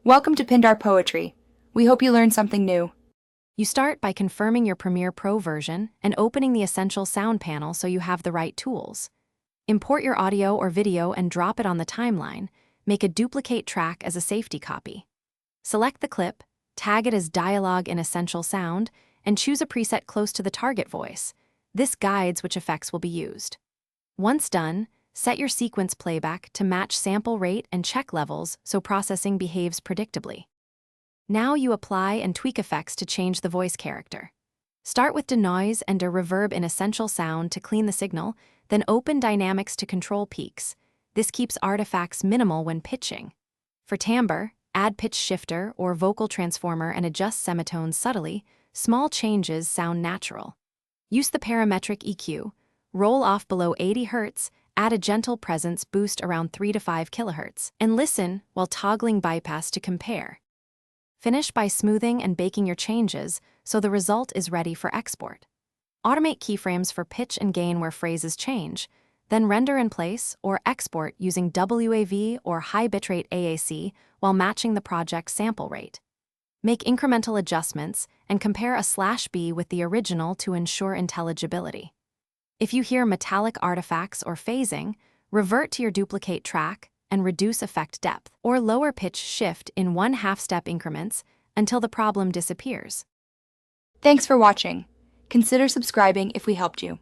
Welcome to Pindar Poetry. We hope you learned something new. You start by confirming your Premiere Pro version and opening the essential sound panel so you have the right tools. Import your audio or video and drop it on the timeline. Make a duplicate track as a safety copy. Select the clip, tag it as dialogue in Essential Sound, and choose a preset close to the target voice. This guides which effects will be used. Once done, set your sequence playback to match sample rate and check levels so processing behaves predictably. Now you apply and tweak effects to change the voice character. Start with denoise and a reverb in Essential Sound to clean the signal, then open dynamics to control peaks. This keeps artifacts minimal when pitching. For timbre, add pitch shifter or vocal transformer and adjust semitones subtly. Small changes sound natural. Use the parametric EQ. Roll off below 80 Hz, add a gentle presence boost around 3 to 5 kHz, and listen while toggling bypass to compare. Finish by smoothing and baking your changes so the result is ready for export. Automate keyframes for pitch and gain where phrases change, then render in place or export using WAV or high bitrate AAC while matching the project's sample rate. Make incremental adjustments and compare a /B with the original to ensure intelligibility. If you hear metallic artifacts or phasing, revert to your duplicate track and reduce effect depth, or lower pitch shift in 1/2 step increments until the problem disappears. Thanks for watching. Consider subscribing if we helped you.